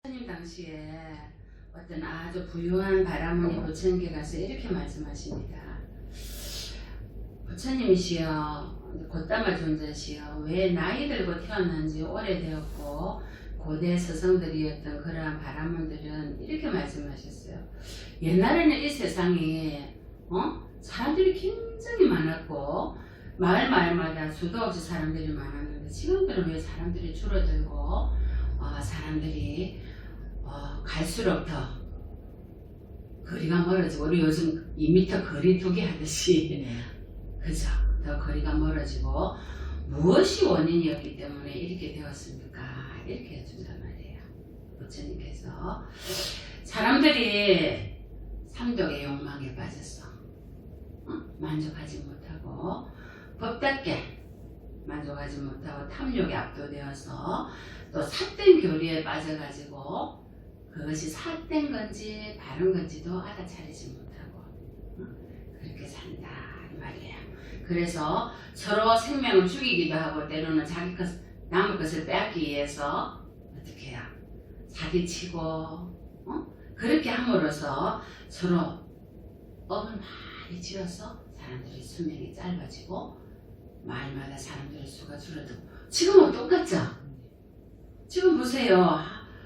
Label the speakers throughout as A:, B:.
A: 부처님 당시에 어떤 아주 부유한 바라문이 부처님께 가서 이렇게 말씀하십니다. 부처님이시여, 곧다마 존재시여, 왜 나이 들고 태어난지 오래되었고 고대 서성들이었던 그러한 바라문들은 이렇게 말씀하셨어요. 옛날에는 이 세상에 사람들이 굉장히 많았고 마을마다 수도 없이 사람들이 많았는데 지금들은 왜 사람들이 줄어들고 사람들이 갈수록 더 거리가 멀어지고, 우리 요즘 2m 거리 두기 하듯이 그죠? 더 거리가 멀어지고 무엇이 원인이었기 때문에 이렇게 되었습니까? 이렇게 해준단 말이에요. 부처님께서 사람들이 삼독의 욕망에 빠졌어. 만족하지 못하고 법답게 만족하지 못하고 탐욕에 압도되어서 또 삿된 교리에 빠져가지고 그것이 삿된 건지 바른 건지도 알아차리지 못하고 그렇게 산다 이 말이에요. 그래서 서로 생명을 죽이기도 하고 때로는 자기 남의 것을 빼앗기 위해서 어떻게 해요? 사기치고 그렇게 함으로써 서로 업을 많이 지어서 사람들의 수명이 짧아지고 마을마다 사람들의 수가 줄어들고, 지금은 똑같죠? 지금 보세요.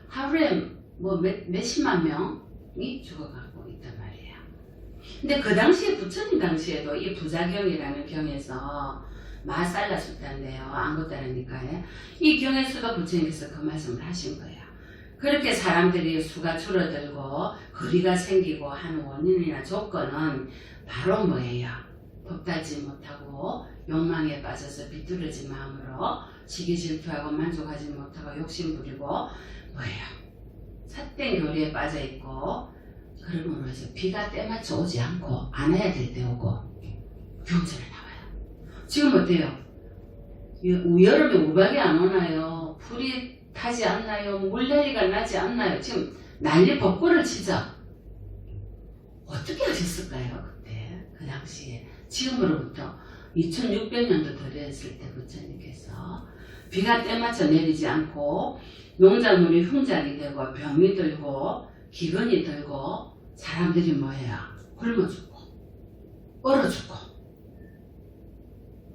A: 하루에 뭐 몇십만 명이 죽어가고 있단 말이에요. 근데 그 당시에 부처님 당시에도 이 부자경이라는 경에서 마살라 숫자인데요. 아무것도 아니니까 이 경에서도 부처님께서 그 말씀을 하신 거예요. 그렇게 사람들이 수가 줄어들고 거리가 생기고 하는 원인이나 조건은 바로 뭐예요? 법달지 못하고 욕망에 빠져서 비뚤어진 마음으로 시기 질투하고 만족하지 못하고 욕심부리고 뭐예요? 삿된 교리에 빠져있고, 그러므로 해서 비가 때마쳐 오지 않고 안 해야 될 때 오고 경전에 나와요. 지금 어때요? 여름에 우박이 안 오나요? 풀이 타지 않나요? 물난리가 나지 않나요? 지금 난리 법고를 치죠. 어떻게 하셨을까요? 그때 그 당시에 지금으로부터 2600년도 더 됐을 때 부처님께서 비가 때맞춰 내리지 않고 농작물이 흉작이 되고 병이 들고 기근이 들고 사람들이 뭐예요? 굶어 죽고 얼어 죽고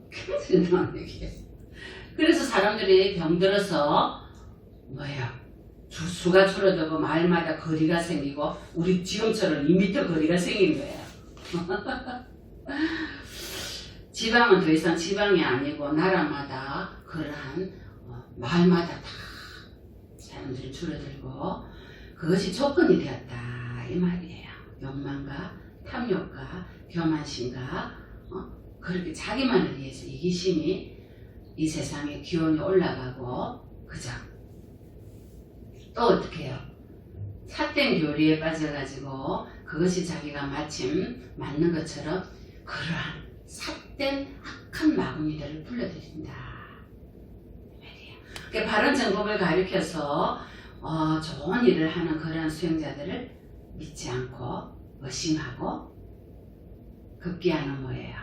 A: 굉장히 나은 얘기예요. 그래서 사람들이 병들어서 뭐예요? 수가 줄어들고 마을마다 거리가 생기고 우리 지금처럼 2m 거리가 생긴 거예요. 지방은 더 이상 지방이 아니고 나라마다 그러한 마을마다 다 사람들이 줄어들고 그것이 조건이 되었다 이 말이에요. 욕망과 탐욕과 교만심과 그렇게 자기만을 위해서 이기심이 이 세상의 기온이 올라가고, 그죠? 또 어떻게 해요? 삿된 교리에 빠져가지고 그것이 자기가 마침 맞는 것처럼 그러한 삿된 악한 마구니들을 불러들인다 이 말이에요. 그러니까 바른 정법을 가리켜서 좋은 일을 하는 그러한 수행자들을 믿지 않고 의심하고 급기야는 뭐예요?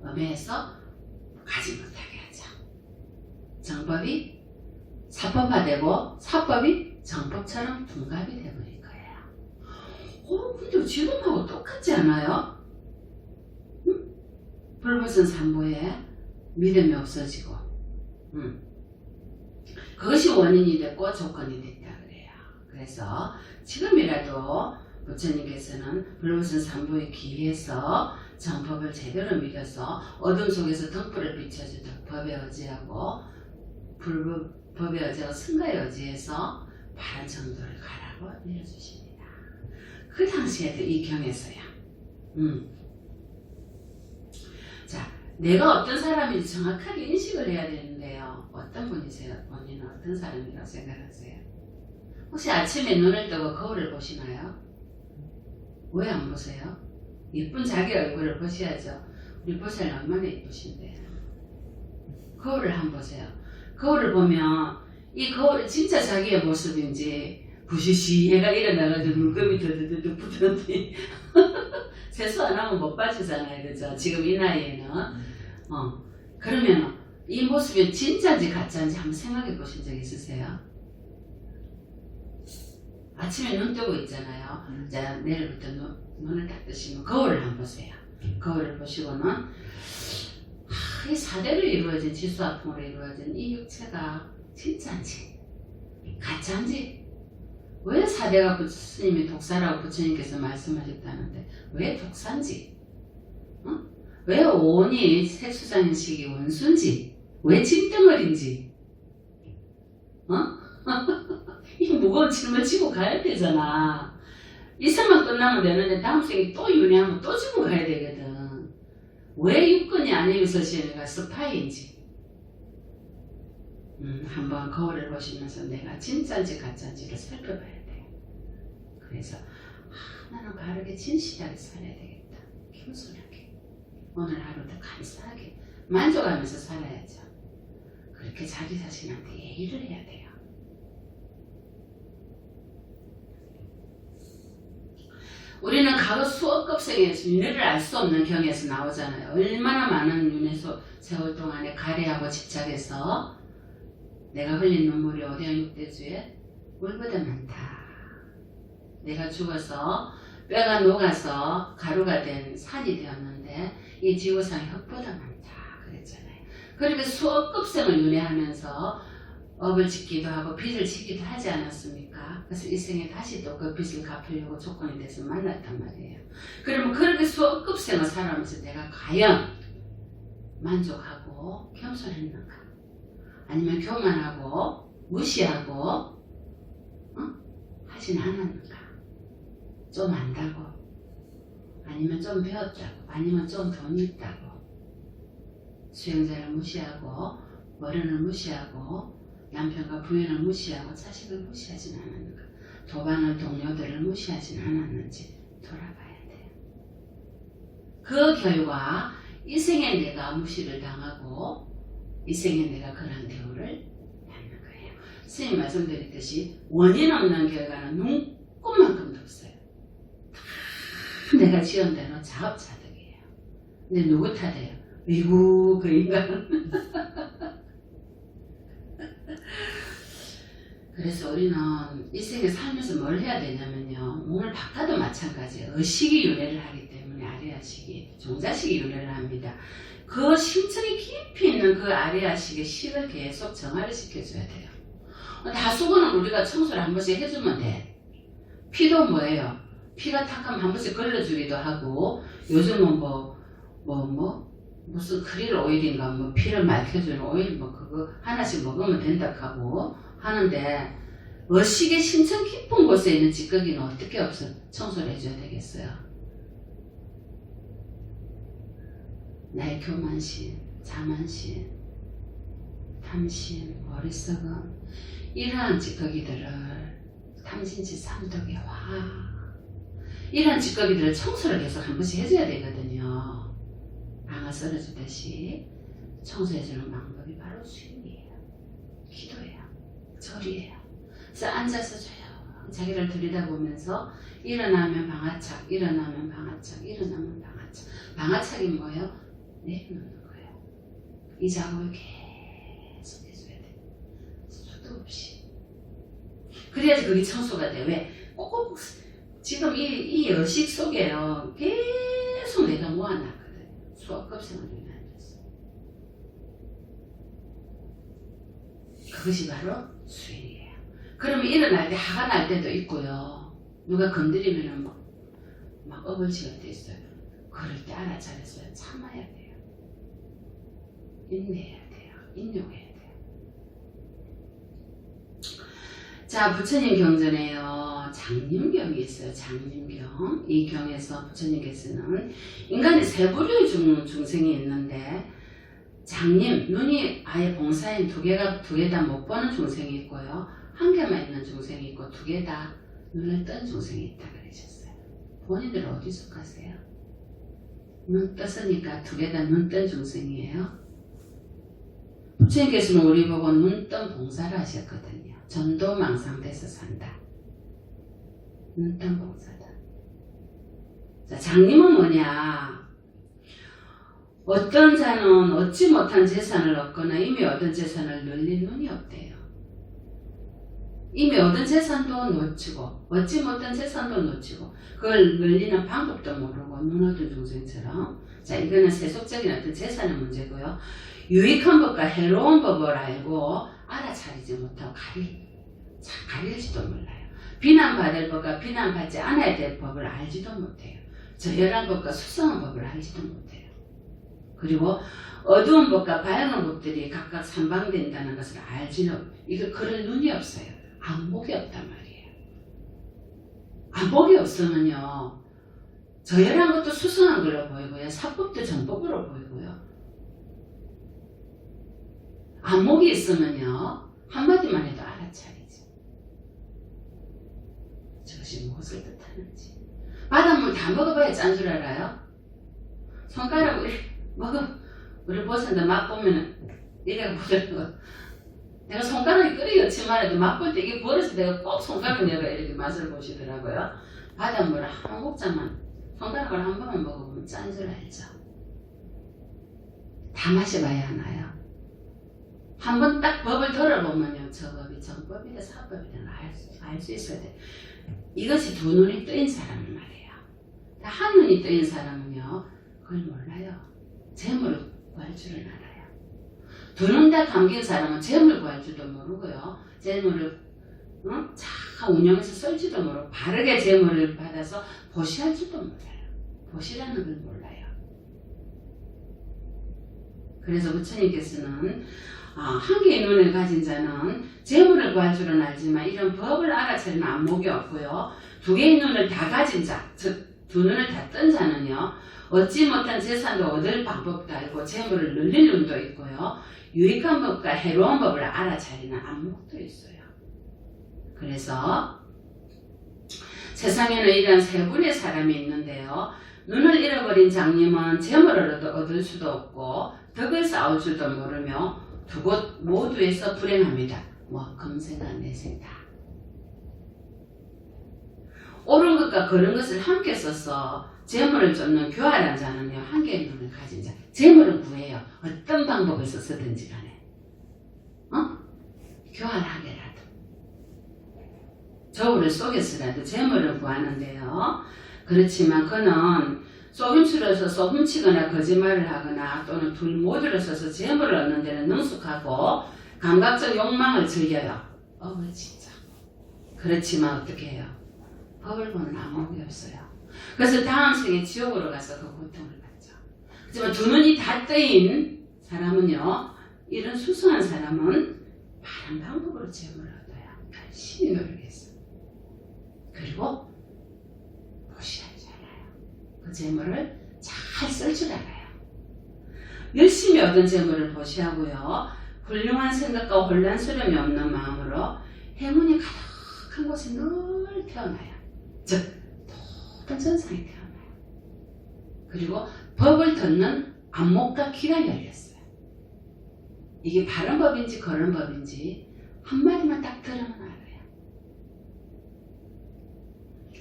A: 음해에서 가지 못하게 하죠. 정법이 사법화되고 사법이 정법처럼 둔갑이 되버릴 거예요. 근데 지금하고 똑같지 않아요? 응? 불보선 삼보에 믿음이 없어지고 그것이 원인이 됐고 조건이 됐다 그래요. 그래서 지금이라도 부처님께서는 불보선 삼보에 기해서 정법을 제대로 믿어서 어둠 속에서 덕불을 비춰주듯 법에 의지하고 법에 의지하고 승가에 의지해서 바른 정도를 가라고 내려주십니다. 그 당시에도 이 경에서야 자, 내가 어떤 사람인지 정확하게 인식을 해야 되는데요. 어떤 분이세요? 본인은 어떤 사람이라고 생각하세요? 혹시 아침에 눈을 뜨고 거울을 보시나요? 왜 안 보세요? 예쁜 자기 얼굴을 보셔야죠. 우리 보살은 얼마나 예쁘신데. 거울을 한번 보세요. 거울을 보면 이 거울이 진짜 자기의 모습인지 부시시해가 일어나가지고 물감이 드드드드 붙었는데 세수 안 하면 못 빠지잖아요. 그죠? 지금 이 나이에는. 그러면 이 모습이 진짜인지 가짜인지 한번 생각해 보신 적 있으세요? 아침에 눈 뜨고 있잖아요. 이제 내일부터 눈을 딱 뜨시면 거울을 한번 보세요. 거울을 보시고는 이 사대로 이루어진 지수화풍으로 이루어진 이 육체가 진짜인지 가짜인지, 왜 사대가 스님이 독사라고 부처님께서 말씀하셨다는데 왜 독사인지, 왜 오온이 색수상인식이 원수인지, 왜 집덩어리인지, 이 무거운 짐을 지고 가야 되잖아. 이 생만 끝나면 되는데 다음 생에 또 윤회하면 또 지고 가야 되거든. 왜 육근이 아니면서 내가 스파이인지 한번 거울을 보시면서 내가 진짜인지 가짜인지를 살펴봐야 돼요. 그래서 나는 바르게 진실하게 살아야 되겠다. 겸손하게 오늘 하루도 감사하게 만족하면서 살아야죠. 그렇게 자기 자신한테 예의를 해야 돼요. 우리는 과거 수억 급생에서 윤회를 알 수 없는 경에서 나오잖아요. 얼마나 많은 윤회 세월 동안에 가래하고 집착해서 내가 흘린 눈물이 오대양 육대주에 물보다 많다. 내가 죽어서 뼈가 녹아서 가루가 된 산이 되었는데 이 지구상의 흙보다 많다 그랬잖아요. 그렇게 수억 급생을 윤회하면서 업을 짓기도 하고 빚을 지기도 하지 않았습니까? 그래서 이 생에 다시 또 그 빚을 갚으려고 조건이 돼서 만났단 말이에요. 그러면 그렇게 수억 급생을 살아가면서 내가 과연 만족하고 겸손했는가? 아니면 교만하고 무시하고 하진 않았는가? 좀 안다고, 아니면 좀 배웠다고, 아니면 좀 돈이 있다고 수행자를 무시하고 어른을 무시하고 남편과 부인을 무시하고 자식을 무시하진 않았는가? 도반을 동료들을 무시하진 않았는지 돌아봐야 돼요. 그 결과 이 생에 내가 무시를 당하고 이 생에 내가 그런 대우를 받는 거예요. 선생님 말씀드렸듯이 원인 없는 결과는 눈꼽만큼도 없어요. 다 내가 지은 대로 자업자득이에요. 근데 누구 탓이에요? 이구 그 인간은. 그래서 우리는 이 생에 살면서 뭘 해야 되냐면요. 몸을 바꿔도 마찬가지예요. 의식이 윤회를 하기 때문에 아리아식이, 종자식이 윤회를 합니다. 그 심층이 깊이 있는 그 아리아식의 식을 계속 정화를 시켜줘야 돼요. 하수구는 우리가 청소를 한 번씩 해주면 돼. 피도 뭐예요? 피가 탁하면 한 번씩 걸러주기도 하고, 요즘은 무슨 크릴 오일인가 뭐 피를 맑혀주는 오일 뭐 그거 하나씩 먹으면 된다 하고 하는데, 의식의 심층 깊은 곳에 있는 찌꺼기는 어떻게 청소를 해줘야 되겠어요? 나의 교만심, 자만심, 탐심, 머릿속은 이러한 찌꺼기들을 탐진치 삼독의 화, 이러한 찌꺼기들을 청소를 계속 한 번씩 해줘야 되거든요. 방아 썰어주듯이 청소해주는 방법이 바로 수행이에요. 기도예요. 절이에요. 그래서 앉아서 조용히 자기를 들여다보면서 일어나면 방아착, 일어나면 방아착, 일어나면 방아착. 방아착이 뭐예요? 내려놓는 거예요. 이 작업을 계속 해줘야 돼요. 수도 없이. 그래야지 그게 청소가 돼. 왜? 꼭꼭 지금 이 의식 속에요. 계속 내가 모아놨거든요. 수업급생을 위해서. 그것이 바로 수행이에요. 그러면 일어날 때 화가 날 때도 있고요. 누가 건드리면 막 업을 지을 때 있어요. 그럴 때 알아차려서 참아야 돼요. 인내해야 돼요. 인용해야 돼요. 자, 부처님 경전에요. 장림경이 있어요. 장림경. 이 경에서 부처님께서는 인간이 세 부류의 중생이 있는데, 장림, 눈이 아예 봉사인 두 개 다 못 보는 중생이 있고요. 한 개만 있는 중생이 있고 두 개 다 눈을 뜬 중생이 있다 그러셨어요. 본인들 어디 속하세요? 눈 떴으니까 두 개 다 눈 뜬 중생이에요. 부처님께서는 우리 보고 눈 뜬 봉사를 하셨거든요. 전도망상돼서 산다. 눈 뜬 봉사다. 자, 장림은 뭐냐? 어떤 자는 얻지 못한 재산을 얻거나 이미 얻은 재산을 늘릴 눈이 없대요. 이미 얻은 재산도 놓치고 얻지 못한 재산도 놓치고 그걸 늘리는 방법도 모르고 눈 어둔 중생처럼. 자, 이거는 세속적인 어떤 재산의 문제고요. 유익한 법과 해로운 법을 알고 알아차리지 못하고 가릴지도 몰라요. 비난받을 법과 비난받지 않아야 될 법을 알지도 못해요. 저열한 법과 수성한 법을 알지도 못해요. 그리고 어두운 법과 밝은 법들이 각각 삼방된다는 것을 알지는, 이거 그럴 눈이 없어요. 안목이 없단 말이에요. 안목이 없으면요, 저열한 것도 수성한 걸로 보이고요, 사법도 정법으로 보이고요. 안목이 있으면요, 한마디만 해도 알아차리죠. 저것이 무엇을 뜻하는지. 바닷물 다 먹어봐야 짠 줄 알아요? 손가락으로 우리 보선도 맛보면은 이래 보더라고. 내가 손가락이 끓이었지만 해도 맛볼 때 이게 버려서 내가 꼭 손가락을 내가 이렇게 맛을 보시더라고요. 바닷물을 한 목자만 손가락으로 한 번만 먹어보면 짠 줄 알죠. 다 마셔봐야 하나요? 한 번 딱 법을 들어보면요, 저 법이 정법이다 사법이다 알 수 있어야 돼. 이것이 두 눈이 뜨인 사람을 말이에요. 한 눈이 뜨인 사람은요, 그걸 몰라요. 재물을 구할 줄은 알아요. 두 눈 다 감긴 사람은 재물 구할 줄도 모르고요, 재물을 잘 운영해서 쓸지도 모르고 바르게 재물을 받아서 보시할 줄도 몰라요. 보시라는 걸 몰라요. 그래서 부처님께서는 한 개의 눈을 가진 자는 재물을 구할 줄은 알지만 이런 법을 알아차리는 안목이 없고요, 두 개의 눈을 다 가진 자, 즉 두 눈을 다 뜬 자는요, 얻지 못한 재산도 얻을 방법도 알고 재물을 늘릴 눈도 있고요, 유익한 법과 해로운 법을 알아차리는 안목도 있어요. 그래서 세상에는 이런 세 분의 사람이 있는데요, 눈을 잃어버린 장님은 재물을 얻을 수도 없고 덕을 쌓을 줄도 모르며 두 곳 모두에서 불행합니다. 금생과 내생 다. 옳은 것과 그른 것을 함께 써서 재물을 쫓는 교활한 자는요, 한 개의 눈을 가진 자, 재물을 구해요. 어떤 방법을 써서든지 간에 교활하게라도 저울을 속에서라도 재물을 구하는데요, 그렇지만 그는 속임수로서 훔치거나 거짓말을 하거나 또는 둘 모두를 써서 재물을 얻는 데는 능숙하고 감각적 욕망을 즐겨요. 진짜. 그렇지만 어떻게 해요? 법을 보는 안목이 없어요. 그래서 다음 생에 지옥으로 가서 그 고통을 받죠. 하지만 두 눈이 다 뜨인 사람은요, 이런 수수한 사람은 바른 방법으로 재물을 얻어요. 열심히 노력했어. 그리고 보시하지 않아요. 그 재물을 잘 쓸 줄 알아요. 열심히 얻은 재물을 보시하고요, 훌륭한 생각과 혼란스러움이 없는 마음으로 행운이 가득한 곳에 늘 태어나요. 즉 모든 전상에 태어나요. 그리고 법을 듣는 안목과 귀가 열렸어요. 이게 바른 법인지 거른 법인지 한마디만 딱 들으면 알아요.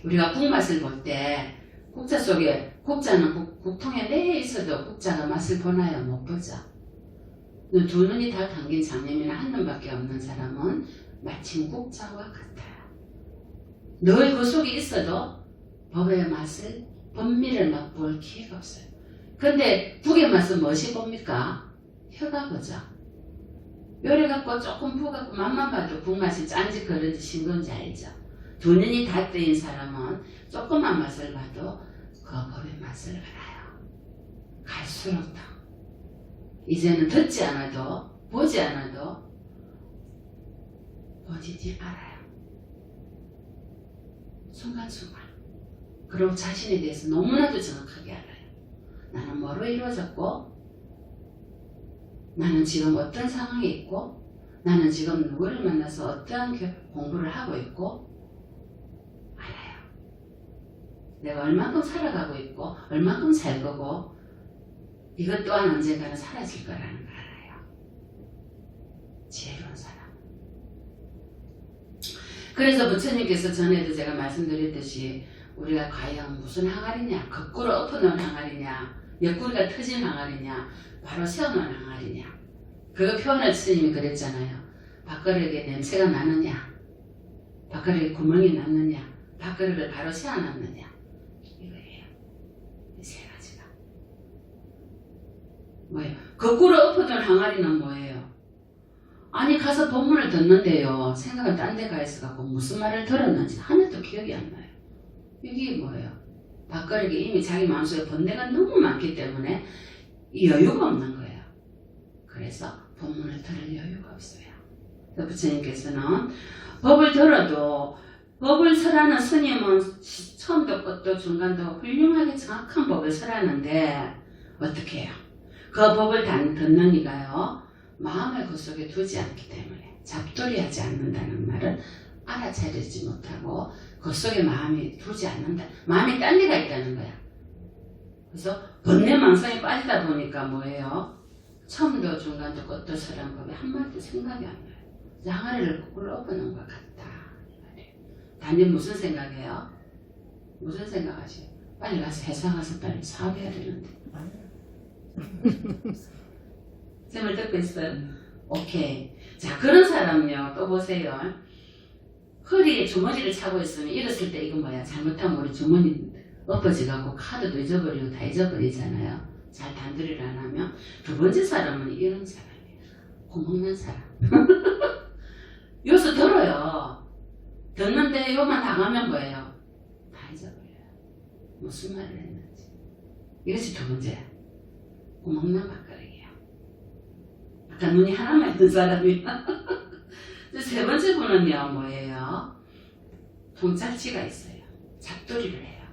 A: 우리가 국맛을 볼 때 국자 속에, 국자는 국통에 내에 있어도 국자가 맛을 보나요? 못 보죠. 두 눈이 다 감긴 장님이나 한 눈밖에 없는 사람은 마침 국자와 같아요. 늘 그 속에 있어도 법의 맛을, 법미를 맛볼 기회가 없어요. 근데 국의 맛은 무엇이 봅니까? 혀가 보죠. 요래 갖고 조금 부어갖고 맛만 봐도 국맛이 짠지 그런지 싱거운지 알죠. 두 눈이 다 뜨인 사람은 조그만 맛을 봐도 그 법의 맛을 알아요. 갈수록 더. 이제는 듣지 않아도, 보지 않아도 보지 알아요. 순간순간. 그리고 자신에 대해서 너무나도 정확하게 알아요. 나는 뭐로 이루어졌고, 나는 지금 어떤 상황에 있고, 나는 지금 누구를 만나서 어떠한 공부를 하고 있고, 알아요. 내가 얼만큼 살아가고 있고, 얼만큼 살 거고, 이것 또한 언젠가는 사라질 거라는 걸 알아요. 지혜로운 사람. 그래서 부처님께서 전에도 제가 말씀드렸듯이 우리가 과연 무슨 항아리냐, 거꾸로 엎어놓은 항아리냐, 옆구리가 터진 항아리냐, 바로 세워놓은 항아리냐, 그거 표현할 스님이 그랬잖아요. 밥그릇에 냄새가 나느냐, 밥그릇에 구멍이 났느냐, 밥그릇을 바로 세워놨느냐, 이거예요. 이 세 가지가. 뭐예요? 거꾸로 엎어둔 항아리는 뭐예요? 아니 가서 본문을 듣는데요. 생각을 딴 데 가 있어갖고 무슨 말을 들었는지 하나도 기억이 안 나요. 이게 뭐예요? 밥그릇에 이미 자기 마음속에 번뇌가 너무 많기 때문에 이 여유가 없는 거예요. 그래서 본문을 들을 여유가 없어요. 그래서 부처님께서는 법을 들어도 법을 설하는 스님은 처음도 끝도 중간도 훌륭하게 정확한 법을 설하는데 어떻게 해요? 그 법을 듣는 이가요. 마음을 그 속에 두지 않기 때문에 잡돌이하지 않는다는 말은 알아차리지 못하고 그 속에 마음이 두지 않는다. 마음이 딴 데가 있다는 거야. 그래서 번뇌망상에 빠지다 보니까 뭐예요? 처음도 중간도 끝도 설한 법이 한마디도 생각이 안 나요. 항아리를 거꾸로 엎어놓은 것 같다. 단지 무슨 생각이에요? 무슨 생각하세요? 빨리 가서 회사 가서 빨리 사업해야 되는데. 제 말 듣고 있어요? 오케이. 자, 그런 사람은요, 또 보세요. 허리에 주머니를 차고 있으면 일었을 때 이거 뭐야? 잘못하면 우리 주머니 엎어지갖고 카드도 잊어버리고 다 잊어버리잖아요. 잘 단들이를 안 하면. 두 번째 사람은 이런 사람이에요. 고먹는 사람. 요서 들어요. 듣는데 요만 당하면 뭐예요? 다 잊어버려요. 무슨 말을 했는지. 이것이 두 번째야. 고먹는 밥그릇이에요. 아까 눈이 하나만 있는 사람이야. 세 번째 분은요, 뭐예요? 통찰치가 있어요. 잡돌이를 해요.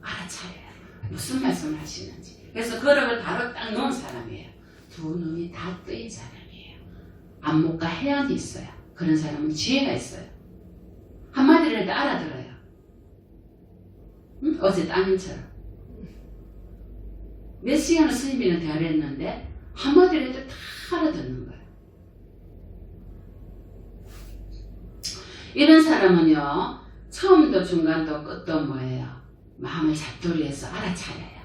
A: 알아차려요. 무슨 말씀을 하시는지. 그래서 그릇을 바로 딱 놓은 사람이에요. 두 눈이 다 뜨인 사람이에요. 안목과 해안이 있어요. 그런 사람은 지혜가 있어요. 한마디를 해도 알아들어요. 응? 어제 따님처럼. 몇 시간을 스님이랑 대화를 했는데 한마디를 해도 다 알아듣는 거예요. 이런 사람은요, 처음도 중간도 끝도 뭐예요? 마음을 잡돌이해서 알아차려요.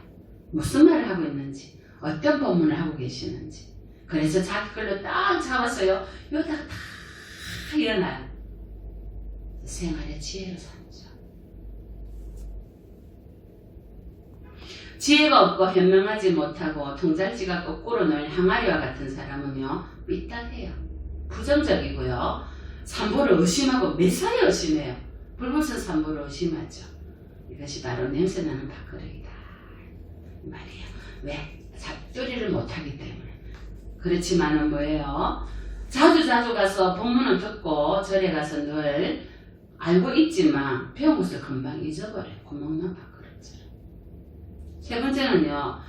A: 무슨 말을 하고 있는지, 어떤 법문을 하고 계시는지. 그래서 자기 걸로 딱 잡았어요. 여기다가 다 일어나요. 생활의 지혜로 살죠. 지혜가 없고 현명하지 못하고 통잘지가 거꾸로 늘 항아리와 같은 사람은요, 삐딱해요. 부정적이고요. 삼보를 의심하고 매사에 의심해요. 불보선 삼보를 의심하죠. 이것이 바로 냄새나는 밥그릇이다 말이에요. 왜? 잡돌이를 못하기 때문에. 그렇지만은 뭐예요? 자주 가서 법문을 듣고 절에 가서 늘 알고 있지만 배운 것을 금방 잊어버려요. 구멍난 밥그릇처럼. 세 번째는요,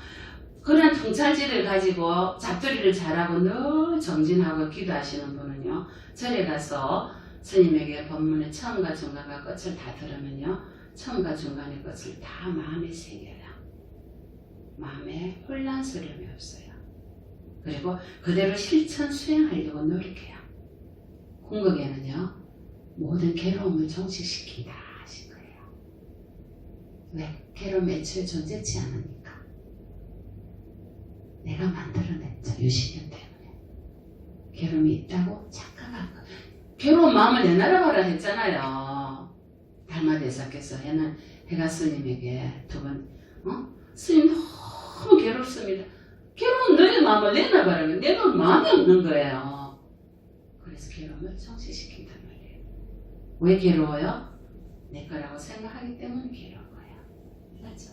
A: 그런 통찰지를 가지고 잡돌이를 잘하고 늘 정진하고 기도하시는 분은요, 절에 가서 스님에게 법문의 처음과 중간과 끝을 다 들으면요, 처음과 중간의 끝을 다 마음에 새겨요. 마음에 혼란스러움이 없어요. 그리고 그대로 실천 수행하려고 노력해요. 궁극에는요, 모든 괴로움을 종식시킨다 하신 거예요. 왜? 괴로움 애초에 존재치 않으니까. 내가 만들어냈죠. 유신력 때문에. 괴로움이 있다고 착각한 거. 괴로운 마음을 내놔라 했잖아요. 달마대사께서 해가 스님에게 두 번, 스님 너무 괴롭습니다. 괴로운 너의 마음을 내놔봐라. 내놓을 마음이 없는 거예요. 그래서 괴로움을 종식시킨단 말이에요. 왜 괴로워요? 내 거라고 생각하기 때문에 괴로운 거예요. 맞죠?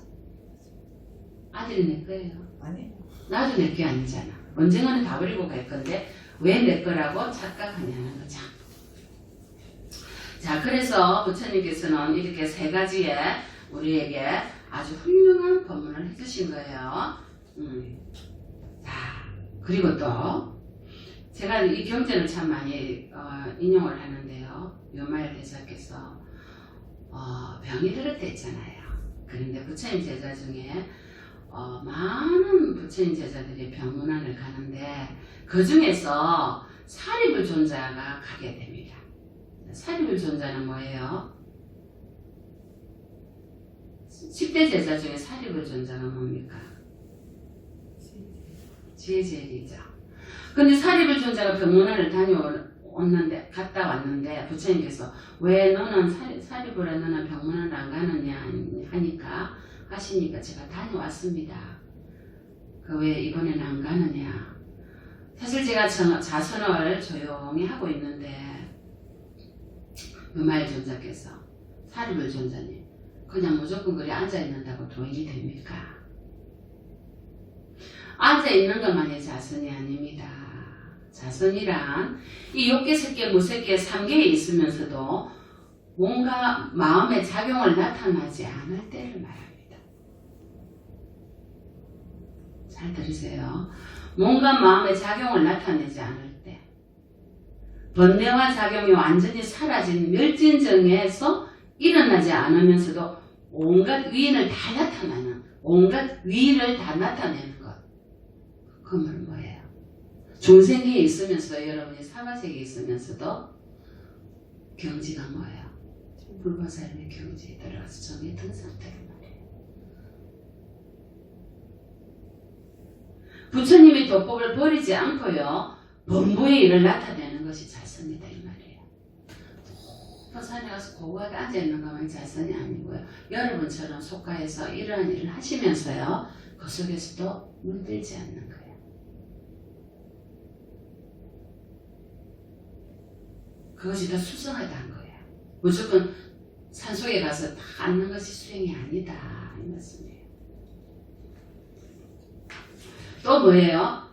A: 아들이 내 거예요.
B: 아니.
A: 나도 내 게 아니잖아. 언젠가는 다 버리고 갈 건데 왜 내 거라고 착각하냐는 거죠. 자, 그래서 부처님께서는 이렇게 세 가지의 우리에게 아주 훌륭한 법문을 해주신 거예요. 자, 그리고 또 제가 이 경전을 참 많이 인용을 하는데요. 요마야 대사께서 병이 들을 때 있잖아요. 그런데 부처님 제자 중에 많은 부처님 제자들이 병문안을 가는데 그 중에서 사리불 존자가 가게 됩니다. 사리불 존자는 뭐예요? 10대 제자 중에 사리불 존자가 뭡니까? 지혜제일이죠. 근데 사리불 존자가 병문안을 다녀올 갔다 왔는데 부처님께서 왜 너는 사리부라 너는 병문안 안 가느냐 하시니까 제가 다녀왔습니다. 그 왜 이번에는 안 가느냐. 사실 제가 자선을 조용히 하고 있는데 유마일 존자께서 사리불 존자님 그냥 무조건 그리 앉아있는다고 도인이 됩니까? 앉아있는 것만이 자선이 아닙니다. 자선이란 이 욕계, 색계, 무색계 3계에 있으면서도 뭔가 마음의 작용을 나타나지 않을 때를 말합니다. 잘 들으세요. 뭔가 마음의 작용을 나타내지 않을 때 번뇌와 작용이 완전히 사라진 멸진정에서 일어나지 않으면서도 온갖 위인을 다 나타나는 온갖 위를 다 나타내는 것. 그 말은 뭐예요? 중생계에 있으면서도 여러분이 사바세계에 있으면서도 경지가 뭐예요? 불보살의 경지에 들어가서 정에 든 상태란 말이에요. 부처님이 도법을 버리지 않고요. 범부의 일을 나타내는 것이 자선이다 이 말이에요. 높은 산에 가서 고고하게 앉아있는 것만 자선이 아니고요. 여러분처럼 속가에서 이러한 일을 하시면서요. 그 속에서도 물들지 않는 거예요. 그것이 더 수성하다는 거예요. 무조건 산속에 가서 다 앉는 것이 수행이 아니다 이 말씀이에요. 또 뭐예요?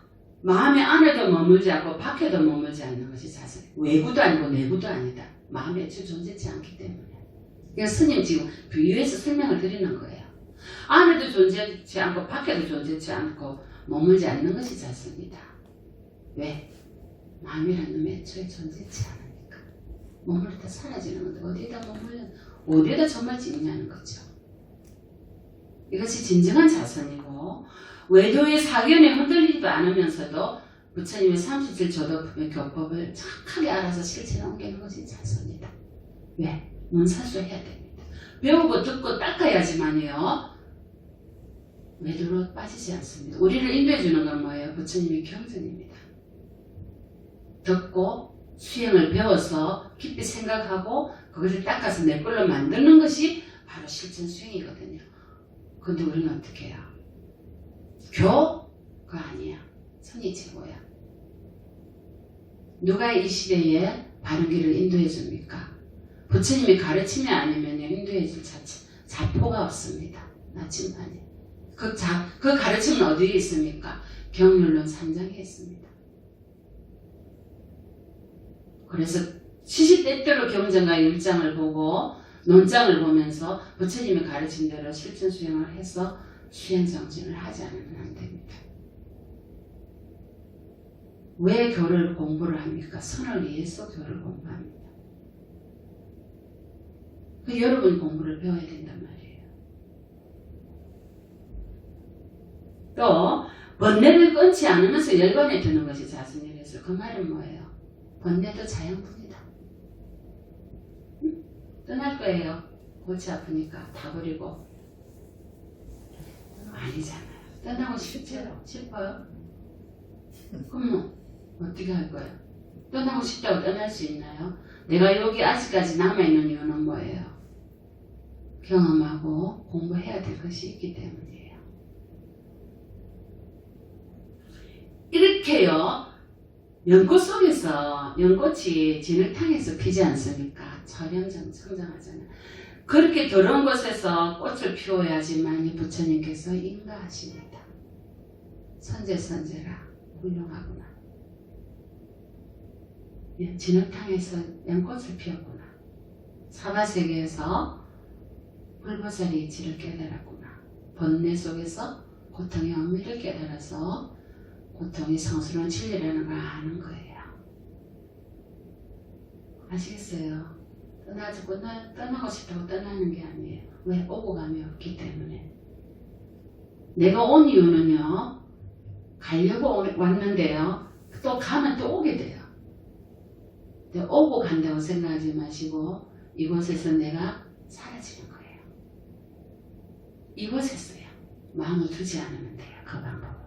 A: 마음의 안에도 머물지 않고 밖에도 머물지 않는 것이 자선. 외부도 아니고 내부도 아니다. 마음에 애초에 존재치 않기 때문에. 그러니까 스님 지금 비유해서 설명을 드리는 거예요. 안에도 존재치 않고 밖에도 존재치 않고 머물지 않는 것이 자선이다. 왜? 마음이라는 놈이 애초에 존재치 않으니까. 머물다 사라지는 건데 어디에다 정말 짓냐는 거죠. 이것이 진정한 자선이고 외도의 사견에 흔들리지도 않으면서도 부처님의 37조도품의 교법을 정확하게 알아서 실천에 옮기는 것이 자선이다. 왜? 문사수해야 됩니다. 배우고 듣고 닦아야지만요. 외도로 빠지지 않습니다. 우리를 인도해 주는 건 뭐예요? 부처님의 경전입니다. 듣고 수행을 배워서 깊이 생각하고 그것을 닦아서 내 걸로 만드는 것이 바로 실천 수행이거든요. 근데 우리는 어떻게 해요? 그거 아니야. 선이 최고야. 누가 이 시대에 바른 길을 인도해 줍니까? 부처님의 가르침이 아니면 인도해 줄 자포가 없습니다. 나침반이. 그 가르침은 어디에 있습니까? 경륜론 3장에 있습니다. 그래서 시시때때로 경전과 율장을 보고 논장을 보면서 부처님의 가르침대로 실천 수행을 해서 수행 정진을 하지 않으면 안 됩니다. 왜 교를 공부를 합니까? 선을 위해서 교를 공부합니다. 여러분 공부를 배워야 된단 말이에요. 또 번뇌를 끊지 않으면서 열반에 드는 것이 자선이라서 그 말은 뭐예요? 번뇌도 자연분이다. 떠날 거예요. 골치 아프니까 다 버리고. 아니잖아요. 떠나고 싶어요? 그럼 어떻게 할 거예요? 떠나고 싶다고 떠날 수 있나요? 내가 여기 아직까지 남아있는 이유는 뭐예요? 경험하고 공부해야 될 것이 있기 때문이에요. 이렇게요. 연꽃 속에서 연꽃이 진흙탕에서 피지 않습니까? 성장하잖아요. 그렇게 더러운 곳에서 꽃을 피워야지만 부처님께서 인가하십니다. 선제라 훌륭하구나. 진흙탕에서 연꽃을 피웠구나. 사바세계에서 불보살이 이치를 깨달았구나. 번뇌 속에서 고통의 의미를 깨달아서 고통이 성스러운 진리라는 걸 아는 거예요. 아시겠어요? 떠나고 싶다고 떠나는 게 아니에요. 왜? 오고 감이 없기 때문에. 내가 온 이유는요. 가려고 왔는데요. 또 가면 또 오게 돼요. 오고 간다고 생각하지 마시고 이곳에서 내가 사라지는 거예요. 이곳에서요. 마음을 두지 않으면 돼요. 그 방법은.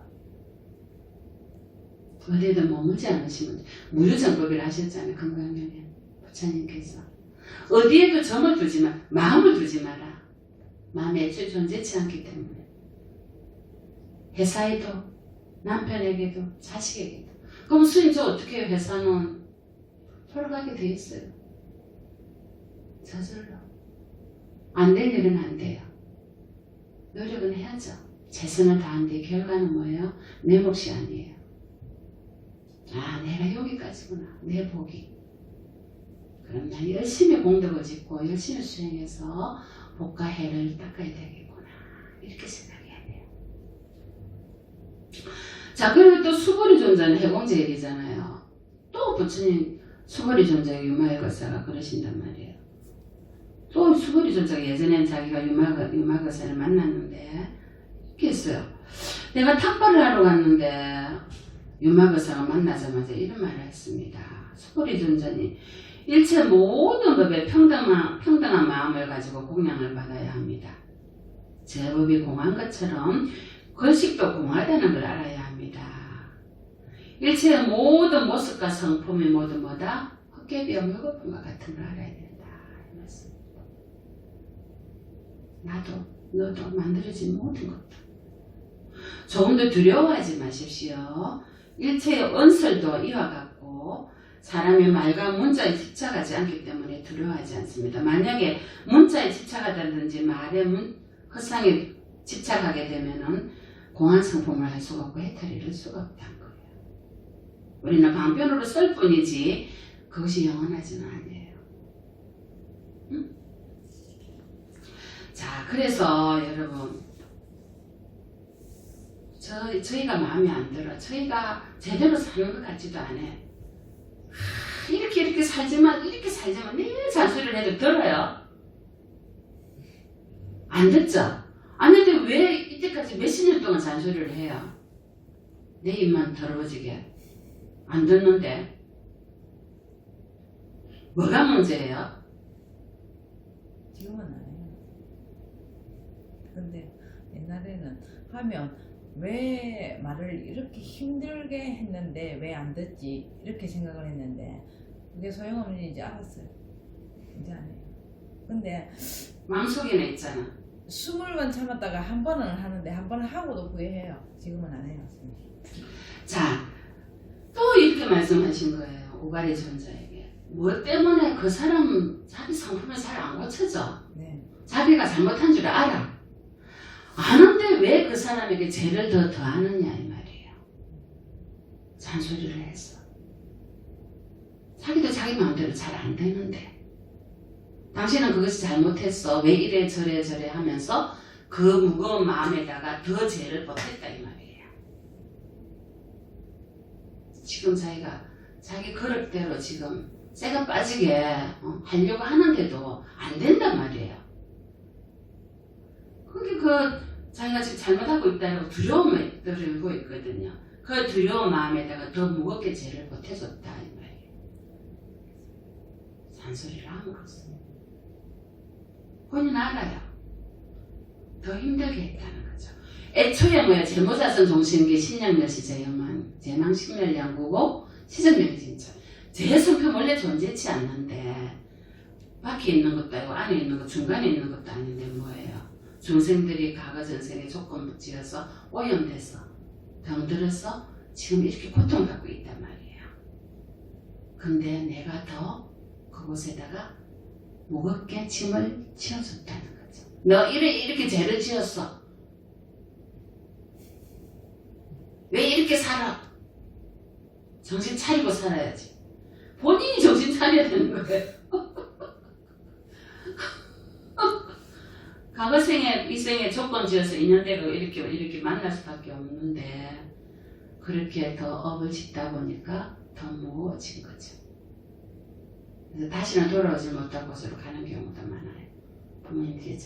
A: 어디에도 머물지 않으시면 무유정법이라 하셨잖아요. 건강명에 부처님께서 어디에도 정을 두지 마, 마음을 두지 마라. 마음이 애초에 존재치 않기 때문에 회사에도 남편에게도 자식에게도. 그럼 스님 저 어떻게 해요? 회사는 돌아가게 돼 있어요. 저절로 안 될 일은 안 돼요. 노력은 해야죠. 최선을 다하는데 결과는 뭐예요? 내 몫이 아니에요. 아, 내가 여기까지구나. 내 복이. 그럼 난 열심히 공덕을 짓고 열심히 수행해서 복과 해를 닦아야 되겠구나. 이렇게 생각해야 돼요. 자, 그리고 또 수고리 존자는 해공제일이잖아요. 또 부처님 수고리 존자가 유마거사가 그러신단 말이에요. 또 수고리 존자가 예전엔 자기가 유마거사를 만났는데 이렇게 했어요. 내가 탁발을 하러 갔는데 유마거사가 만나자마자 이런 말을 했습니다. 수고리 존자님, 일체 모든 법에 평등한 마음을 가지고 공양을 받아야 합니다. 제 법이 공한 것처럼 거식도 공하다는 걸 알아야 합니다. 일체의 모든 모습과 성품이 모두 뭐다? 헛개비와 물거품과 같은 걸 알아야 된다. 이 말씀입니다. 나도 너도 만들어진 모든 것도 조금도 두려워하지 마십시오. 일체의 언설도 이와 같고 사람이 말과 문자에 집착하지 않기 때문에 두려워하지 않습니다. 만약에 문자에 집착하다든지 말의 허상에 집착하게 되면은 공한 성품을 할 수가 없고 해탈을 이룰 수가 없다는 거예요. 우리는 방편으로 쓸 뿐이지 그것이 영원하지는 아니에요. 응? 자, 그래서 여러분 저희가 마음에 안 들어. 저희가 제대로 사는 것 같지도 않아. 이렇게 살지만 늘 잔소리를 해도 들어요? 안 듣죠? 안 듣는데 왜 이때까지 몇십 년 동안 잔소리를 해요? 내 입만 더러워지게 안 듣는데 뭐가 문제예요?
B: 지금은 안 해요. 근데 옛날에는 하면 왜 말을 이렇게 힘들게 했는데 왜 안 듣지 이렇게 생각을 했는데 그게 소용없는지 이제 알았어요. 이제 안 해요. 근데
A: 마음속에는 있잖아.
B: 20번 참았다가 한 번은 하는데 한 번은 하고도 후회해요. 지금은 안 해요.
A: 자, 또 이렇게 말씀하신 거예요. 오가리 존자에게. 뭐 때문에 그 사람 자기 성품을 잘 안 고쳐져.
B: 네.
A: 자기가 잘못한 줄 알아. 아는데 왜 그 사람에게 죄를 더 더하느냐 이 말이에요. 잔소리를 해서. 자기도 자기 마음대로 잘 안 되는데 당신은 그것이 잘못했어. 왜 이래 저래 하면서 그 무거운 마음에다가 더 죄를 보탰다 이 말이에요. 지금 자기가 자기 그릇대로 지금 쇠가 빠지게 하려고 하는데도 안 된단 말이에요. 그게 자기가 지금 잘못하고 있다고 두려움을 들고 있거든요. 그 두려운 마음에다가 더 무겁게 죄를 보태줬다 이 말이에요. 잔소리를 함으로써 본인 알아요. 더 힘들게 했다는 거죠. 애초에 뭐야 제모자선 종신기 신양멸시 제영만 제망식멸 양구고 시정멸진처 제 성품 원래 존재치 않는데 밖에 있는 것도 아니고 안에 있는 것 중간에 있는 것도 아닌데 뭐예요? 중생들이 과거 전생에 조건 지어서 오염돼서 병들어서 지금 이렇게 고통받고 있단 말이에요. 근데 내가 더 그곳에다가 무겁게 짐을 지어줬다는 거죠. 너 이렇게 죄를 지었어. 왜 이렇게 살아? 정신 차리고 살아야지. 본인이 정신 차려야 되는 거예요. 과거 생에 이 생에 조건 지어서 인연대로 이렇게 만날 수밖에 없는데 그렇게 더 업을 짓다 보니까 더 무거워진 거죠. 그래서 다시는 돌아오지 못할 곳으로 가는 경우도 많아요. 부모님들이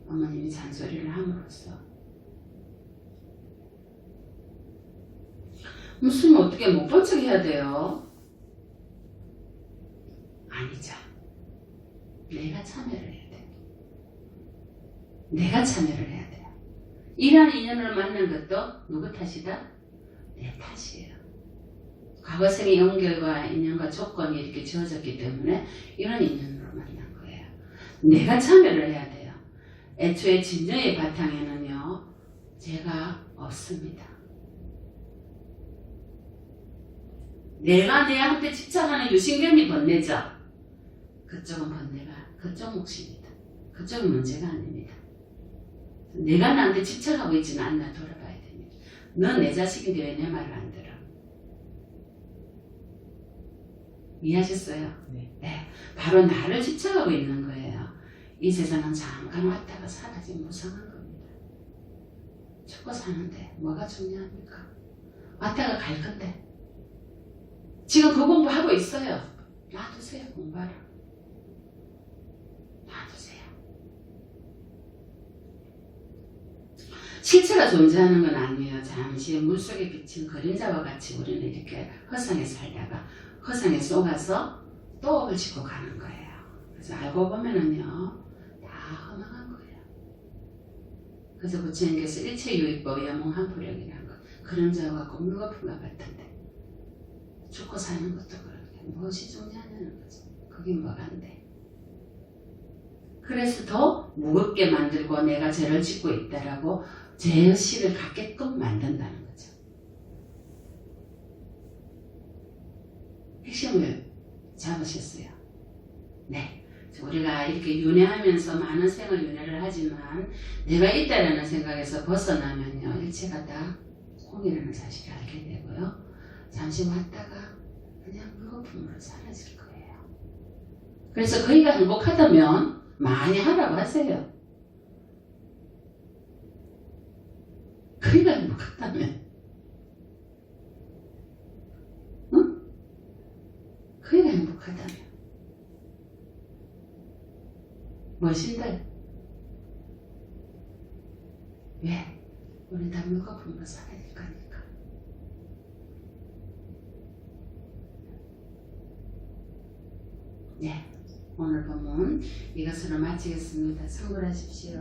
A: 어머님이 잔소리를 함으로써. 무슨 어떻게 못 본 척 해야 돼요? 아니죠. 내가 참여를 해야 돼요. 내가 참여를 해야 돼요. 이러한 인연을 만난 것도 누구 탓이다? 내 탓이에요. 과거 생의 연결과 인연과 조건이 이렇게 지어졌기 때문에 이런 인연으로 만난 거예요. 내가 참여를 해야 돼요. 애초에 진정의 바탕에는요, 제가 없습니다. 내가 내한테 집착하는 유신견이 번뇌죠. 그쪽은 번뇌가 그쪽 몫입니다. 그쪽은 문제가 아닙니다. 내가 나한테 집착하고 있지는 않나 돌아봐야 됩니다. 넌 내 자식인데 왜 내 말을 안 들어? 이해하셨어요?
B: 네.
A: 바로 나를 집착하고 있는 거예요. 이 세상은 잠깐 왔다가 사라진 무상한 겁니다. 죽고 사는데 뭐가 중요합니까? 왔다가 갈 건데. 지금 그 공부하고 있어요. 놔두세요, 공부하라. 놔두세요. 실체가 존재하는 건 아니에요. 잠시 물속에 비친 그림자와 같이 우리는 이렇게 허상에 살다가 허상에 속아서 또 얽히고 가는 거예요. 그래서 알고 보면은요, 다 허망한 거예요. 그래서 부처님께서 일체유익법 영웅한포력이라는 거, 그림자와 같고 물거품과 같은데 죽고 사는 것도 그렇게 무엇이 중요하냐는 거죠. 그게 뭐가 안 돼. 그래서 더 무겁게 만들고 내가 죄를 짓고 있다라고 죄의식을 갖게끔 만든다는 거죠. 핵심을 잡으셨어요. 네. 우리가 이렇게 윤회하면서 많은 생을 윤회를 하지만 내가 있다라는 생각에서 벗어나면요, 일체가 다 공이라는 사실을 알게 되고요. 잠시 왔다가 그냥 물거품으로 사라질 거예요. 그래서 거기가 행복하다면 많이 하라고 하세요. 거기가 행복하다면. 응? 거기가 행복하다면. 무엇인데? 왜? 우리 다 물거품으로 사라질 거니까. 네, 오늘 본문 이것으로 마치겠습니다. 성불하십시오.